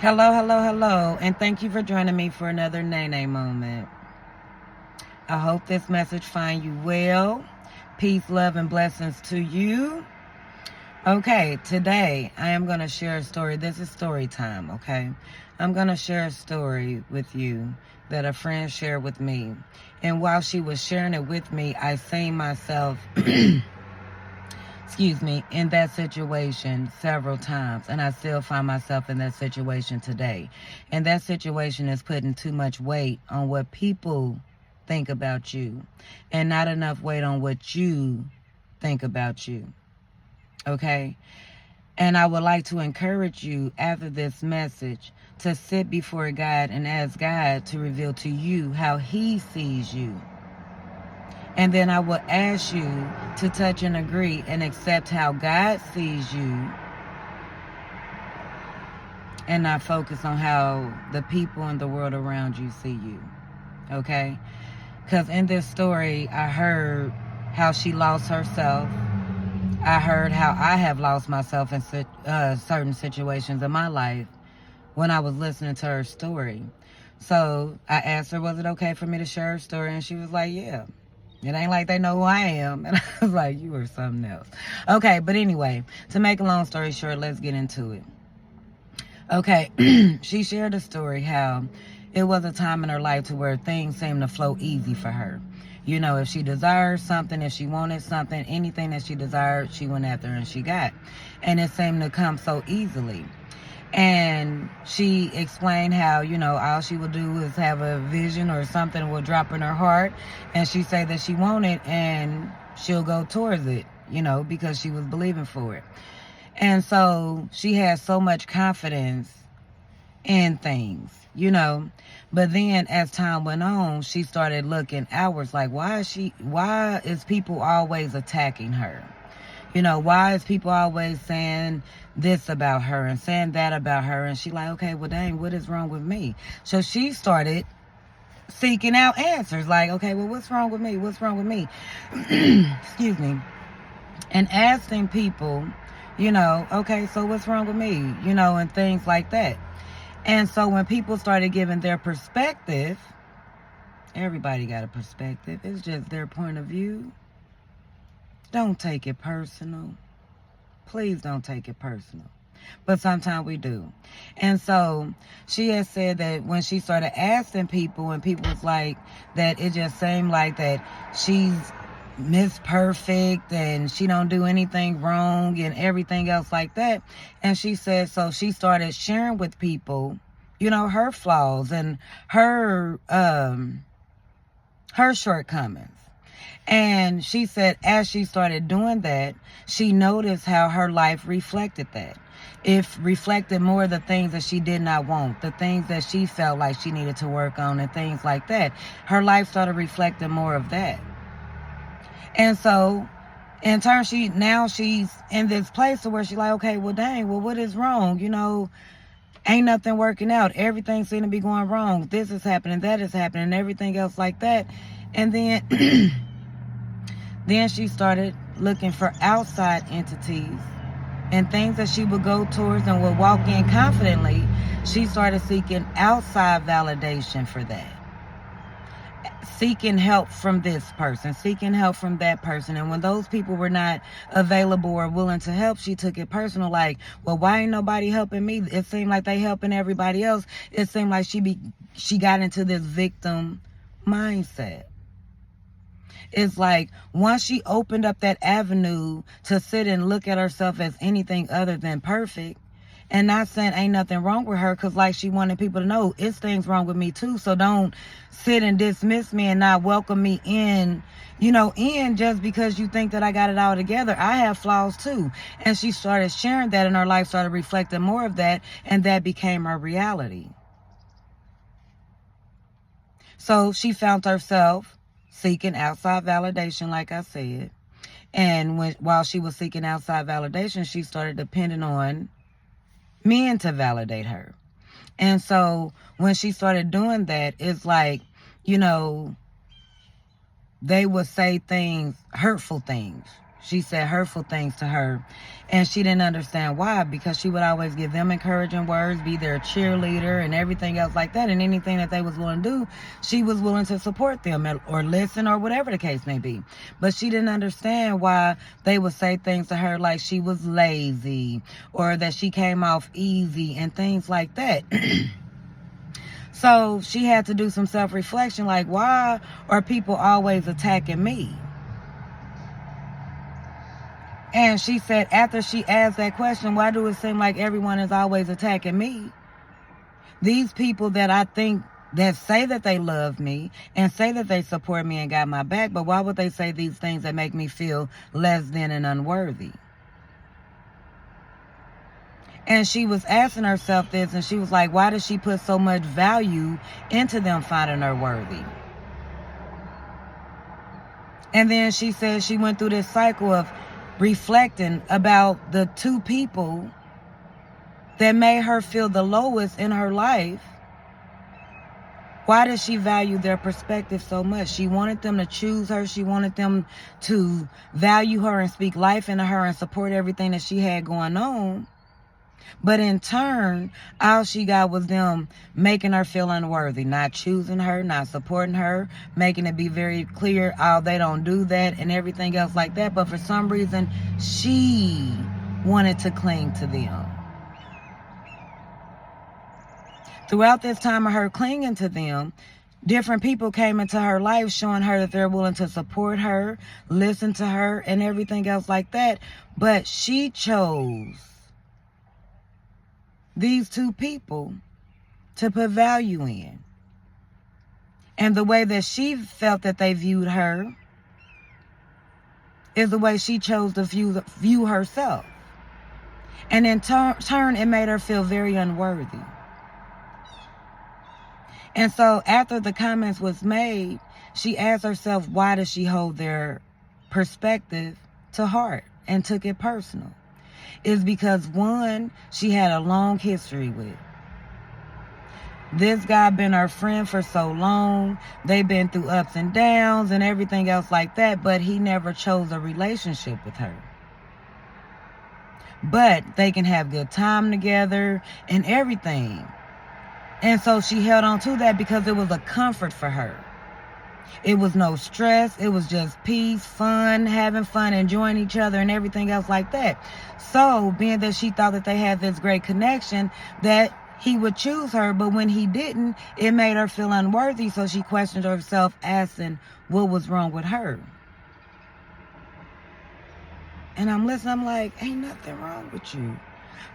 Hello, hello, hello, and thank you for joining me for another Nene moment. I hope this message find you well. Peace, love, and blessings to you. Okay, today I am going to share a story. This is story time, okay? I'm going to share a story with you that a friend shared with me. And while she was sharing it with me, I seen myself in that situation several times. And I still find myself in that situation today. And that situation is putting too much weight on what people think about you and not enough weight on what you think about you. Okay? And I would like to encourage you after this message to sit before God and ask God to reveal to you how He sees you. And then I will ask you to touch and agree and accept how God sees you and not focus on how the people in the world around you see you. Okay? Because in this story, I heard how she lost herself. I heard how I have lost myself in certain situations in my life when I was listening to her story. So I asked her, was it okay for me to share her story? And she was like, yeah. It ain't like they know who I am. And I was like, you are something else. Okay, but anyway, to make a long story short, let's get into it. Okay, she shared a story how it was a time in her life to where things seemed to flow easy for her. You know, if she desired something, if she wanted something, anything that she desired, she went after and she got. And it seemed to come so easily. And she explained how, you know, all she would do is have a vision or something will drop in her heart. And she say that she want it and she'll go towards it, you know, because she was believing for it. And so she had so much confidence in things, you know. But then as time went on, she started looking outwards like, why is people always attacking her? You know, why is people always saying this about her and saying that about her? And she like, okay, well, dang, what is wrong with me? So she started seeking out answers like, okay, well, what's wrong with me? What's wrong with me? Excuse me. And asking people, you know, okay, so what's wrong with me? You know, and things like that. And so when people started giving their perspective, everybody got a perspective. It's just their point of view. Don't take it personal. Please don't take it personal. But sometimes we do. And so she has said that when she started asking people and people was like that, it just seemed like that she's Miss Perfect and she don't do anything wrong and everything else like that. And she said, so she started sharing with people, you know, her flaws and her shortcomings. And she said as she started doing that, she noticed how her life reflected that. It reflected more of the things that she did not want, the things that she felt like she needed to work on and things like that. Her life started reflecting more of that. And so in turn, she's in this place where she's like, okay, well, dang, well, what is wrong? You know, ain't nothing working out. Everything seems to be going wrong. This is happening, that is happening, and everything else like that. And then then she started looking for outside entities and things that she would go towards and would walk in confidently. She started seeking outside validation for that. Seeking help from this person, seeking help from that person. And when those people were not available or willing to help, she took it personal like, well, why ain't nobody helping me? It seemed like they helping everybody else. It seemed like she got into this victim mindset. It's like once she opened up that avenue to sit and look at herself as anything other than perfect, and not saying ain't nothing wrong with her, because like she wanted people to know it's things wrong with me too. So don't sit and dismiss me and not welcome me in, you know, in just because you think that I got it all together. I have flaws too. And she started sharing that and her life started reflecting more of that, and that became her reality. So she found herself seeking outside validation, like I said. And while she was seeking outside validation, she started depending on men to validate her. And so when she started doing that, it's like, you know, they would say things, hurtful things. She said hurtful things to her. And she didn't understand why, because she would always give them encouraging words, be their cheerleader and everything else like that. And anything that they was willing to do, she was willing to support them or listen or whatever the case may be. But she didn't understand why they would say things to her like she was lazy or that she came off easy and things like that. So she had to do some self-reflection, like, why are people always attacking me? And she said after she asked that question, why do it seem like everyone is always attacking me? These people that I think that say that they love me and say that they support me and got my back, but why would they say these things that make me feel less than and unworthy? And she was asking herself this, and she was like, why does she put so much value into them finding her worthy? And then she said she went through this cycle of reflecting about the two people that made her feel the lowest in her life. Why does she value their perspective so much? She wanted them to choose her. She wanted them to value her and speak life into her and support everything that she had going on. But in turn, all she got was them making her feel unworthy, not choosing her, not supporting her, making it be very clear, oh, they don't do that and everything else like that. But for some reason, she wanted to cling to them. Throughout this time of her clinging to them, different people came into her life showing her that they're willing to support her, listen to her, and everything else like that. But she chose these two people to put value in. And the way that she felt that they viewed her is the way she chose to view herself. And in turn, it made her feel very unworthy. And so after the comments was made, she asked herself, why does she hold their perspective to heart and took it personal? Is because, one, she had a long history with. This guy been her friend for so long. They've been through ups and downs and everything else like that, but he never chose a relationship with her. But they can have good time together and everything. And so she held on to that because it was a comfort for her. It was no stress. It was just peace, fun, having fun, enjoying each other and everything else like that. So being that she thought that they had this great connection, that he would choose her, but when he didn't, it made her feel unworthy. So she questioned herself, asking what was wrong with her. And I'm listening. I'm like, ain't nothing wrong with you.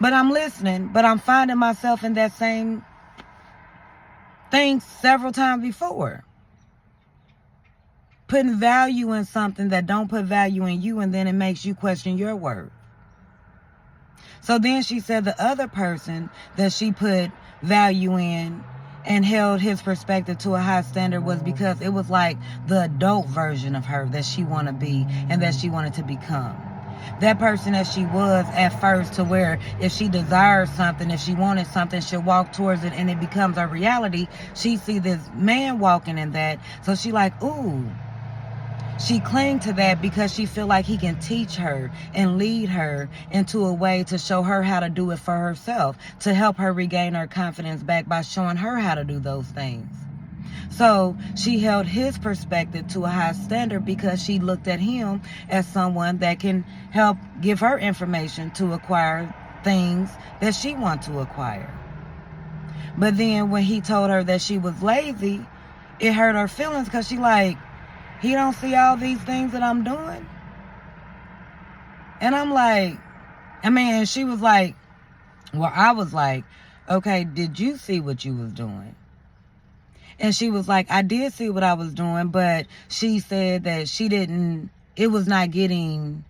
But I'm listening, but I'm finding myself in that same thing several times before. Putting value in something that don't put value in you, and then it makes you question your worth. So then she said the other person that she put value in and held his perspective to a high standard was because it was like the adult version of her that she wanted to be and that she wanted to become. That person that she was at first, to where if she desires something, if she wanted something, she'll walk towards it and it becomes a reality. She see this man walking in that, so she like, ooh. She cling to that because she feel like he can teach her and lead her into a way to show her how to do it for herself, to help her regain her confidence back by showing her how to do those things. So she held his perspective to a high standard because she looked at him as someone that can help give her information to acquire things that she wants to acquire. But then when he told her that she was lazy, it hurt her feelings because she like, he don't see all these things that I'm doing? And I'm like, she was like, well, I was like, okay, did you see what you was doing? And she was like, I did see what I was doing, but she said that it was not getting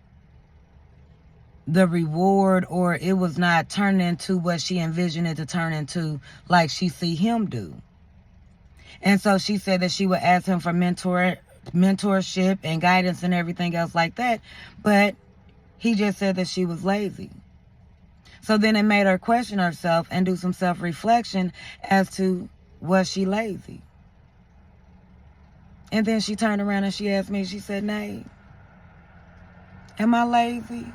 the reward, or it was not turning into what she envisioned it to turn into like she see him do. And so she said that she would ask him for mentorship and guidance and everything else like that, but he just said that she was lazy. So then it made her question herself and do some self-reflection as to, was she lazy? And then she turned around and she asked me, she said, Nay, Am I lazy?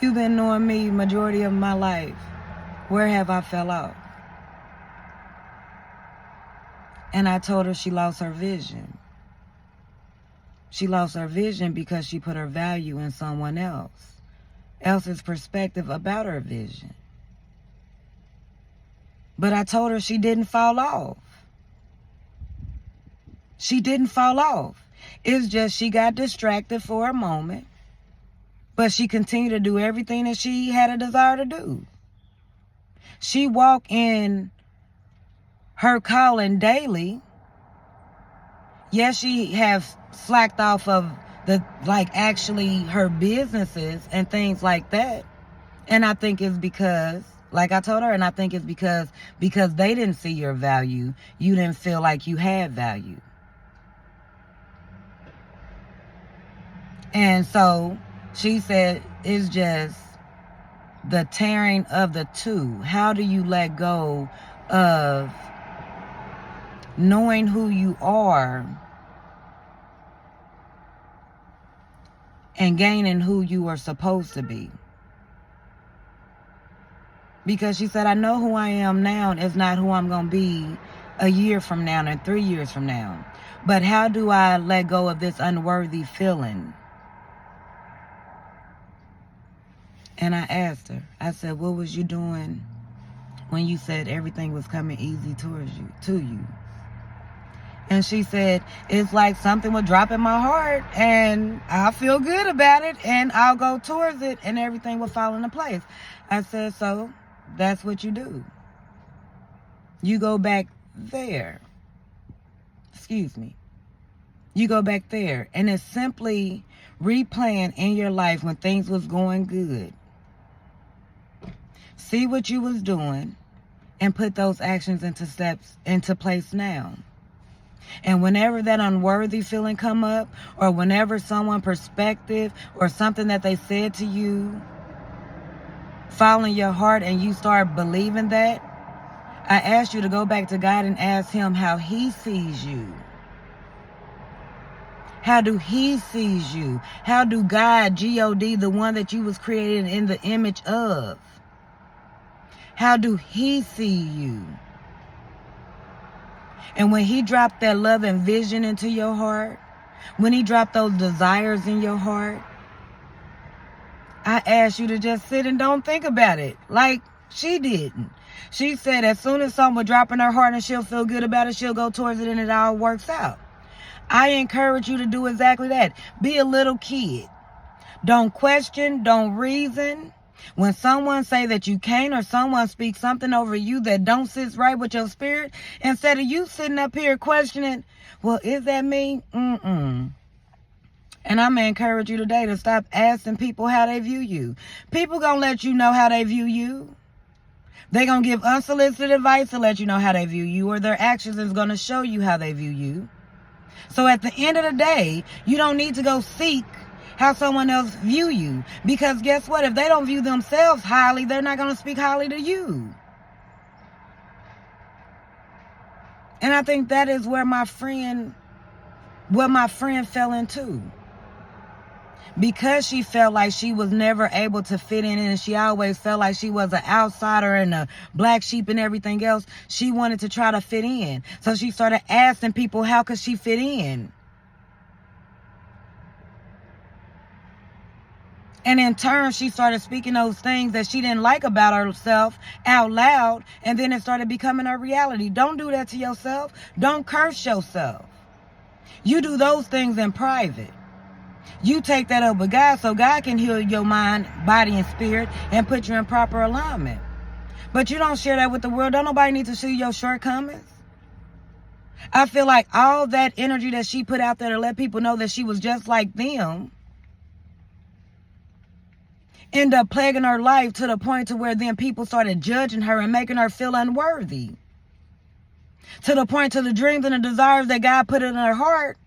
You've been knowing me majority of my life. Where have I fell off? And I told her she lost her vision. She lost her vision because she put her value in someone else's perspective about her vision. But I told her she didn't fall off. She didn't fall off. It's just she got distracted for a moment, but she continued to do everything that she had a desire to do. She walked in her calling daily. Yes, she has slacked off of actually her businesses and things like that. And I think it's because, like I told her, and I think it's because they didn't see your value. You didn't feel like you had value. And so she said, it's just the tearing of the two. How do you let go of knowing who you are and gaining who you are supposed to be? Because she said, I know who I am now is not who I'm going to be a year from now and 3 years from now. But how do I let go of this unworthy feeling? And I asked her, I said, what was you doing when you said everything was coming easy to you? And she said, it's like something would drop in my heart and I'll feel good about it and I'll go towards it and everything will fall into place. I said, so that's what you do. You go back there. Excuse me. You go back there and it's simply replaying in your life when things was going good. See what you was doing and put those actions into place now. And whenever that unworthy feeling come up, or whenever someone perspective or something that they said to you fall in your heart and you start believing that, I ask you to go back to God and ask him how he sees you. How do he sees you? How do God, G-O-D, the one that you was created in the image of, how do he see you? And when he dropped that love and vision into your heart, when he dropped those desires in your heart, I ask you to just sit and don't think about it like she didn't. She said as soon as something would drop in her heart and she'll feel good about it, she'll go towards it and it all works out. I encourage you to do exactly that. Be a little kid. Don't question, don't reason. When someone say that you can't, or someone speaks something over you that don't sit right with your spirit, instead of you sitting up here questioning, well, is that me? And I'm going to encourage you today to stop asking people how they view you. People going to let you know how they view you. They going to give unsolicited advice to let you know how they view you, or their actions is going to show you how they view you. So at the end of the day, you don't need to go seek how someone else view you. Because guess what? If they don't view themselves highly, they're not going to speak highly to you. And I think that is where my friend fell into. Because she felt like she was never able to fit in, and she always felt like she was an outsider and a black sheep and everything else, she wanted to try to fit in. So she started asking people, how could she fit in? And in turn, she started speaking those things that she didn't like about herself out loud. And then it started becoming her reality. Don't do that to yourself. Don't curse yourself. You do those things in private. You take that up with God so God can heal your mind, body, and spirit and put you in proper alignment. But you don't share that with the world. Don't nobody need to see your shortcomings. I feel like all that energy that she put out there to let people know that she was just like them end up plaguing her life to the point to where then people started judging her and making her feel unworthy. To the point to the dreams and the desires that God put in her heart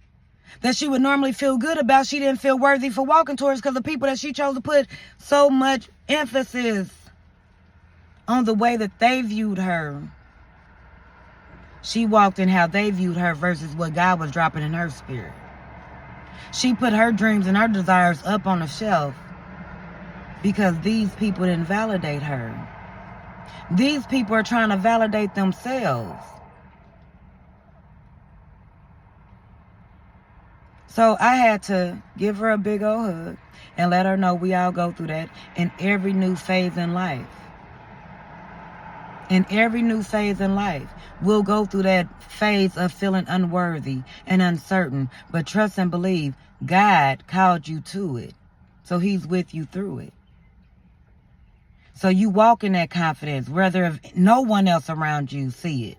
that she would normally feel good about, she didn't feel worthy for walking towards because the people that she chose to put so much emphasis on the way that they viewed her. She walked in how they viewed her versus what God was dropping in her spirit. She put her dreams and her desires up on the shelf because these people didn't validate her. These people are trying to validate themselves. So I had to give her a big old hug and let her know we all go through that in every new phase in life. In every new phase in life, we'll go through that phase of feeling unworthy and uncertain. But trust and believe, God called you to it. So he's with you through it. So you walk in that confidence, whether if no one else around you see it.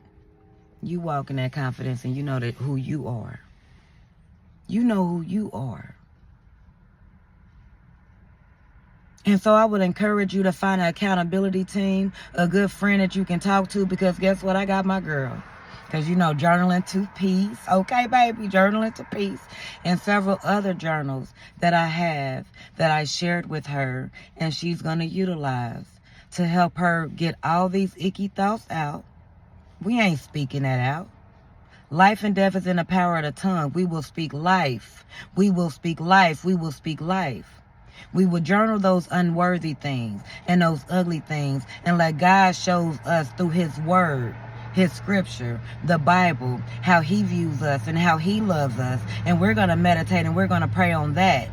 You walk in that confidence and you know that who you are. You know who you are. And so I would encourage you to find an accountability team, a good friend that you can talk to, because guess what? I got my girl. Because, you know, Journaling to Peace. Okay, baby, Journaling to Peace. And several other journals that I have that I shared with her and she's going to utilize to help her get all these icky thoughts out. We ain't speaking that out. Life and death is in the power of the tongue. We will speak life. We will speak life. We will speak life. We will journal those unworthy things and those ugly things and let God show us through his word, his scripture, the Bible, how he views us and how he loves us. And we're going to meditate and we're going to pray on that.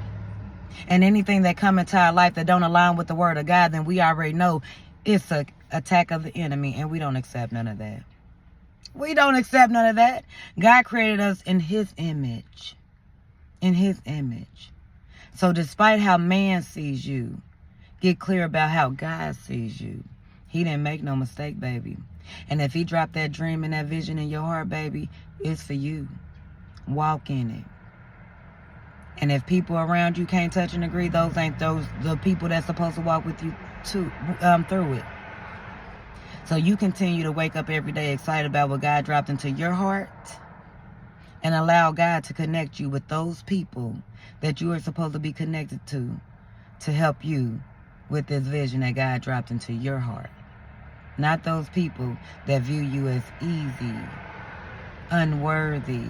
And anything that come into our life that don't align with the word of God, then we already know it's an attack of the enemy, and we don't accept none of that. We don't accept none of that. God created us in his image. In his image. So despite how man sees you, get clear about how God sees you. He didn't make no mistake, baby. And if he dropped that dream and that vision in your heart, baby, it's for you. Walk in it. And if people around you can't touch and agree, those ain't the people that's supposed to walk with you through it. So you continue to wake up every day excited about what God dropped into your heart and allow God to connect you with those people that you are supposed to be connected to help you with this vision that God dropped into your heart. Not those people that view you as easy, unworthy,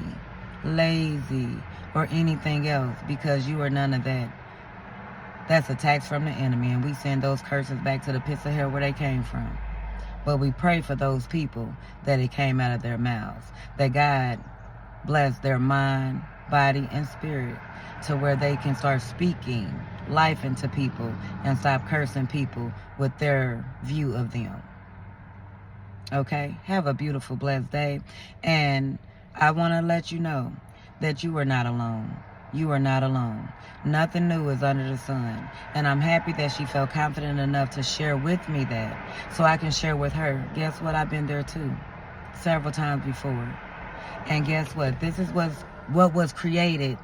lazy, or anything else, because you are none of that. That's attacks from the enemy, and we send those curses back to the pits of hell where they came from. But we pray for those people that it came out of their mouths, that God bless their mind, body, and spirit to where they can start speaking life into people and stop cursing people with their view of them. Okay? Have a beautiful, blessed day. And I want to let you know that you are not alone. You are not alone. Nothing new is under the sun. And I'm happy that she felt confident enough to share with me that so I can share with her. Guess what? I've been there too. Several times before. And guess what? This is what was created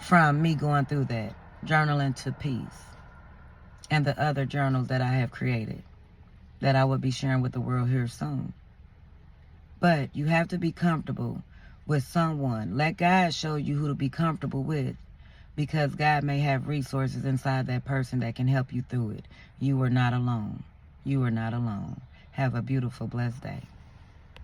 from me going through that. Journaling to Peace. And the other journals that I have created that I will be sharing with the world here soon. But you have to be comfortable with someone. Let God show you who to be comfortable with, because God may have resources inside that person that can help you through it. You are not alone. You are not alone. Have a beautiful, blessed day.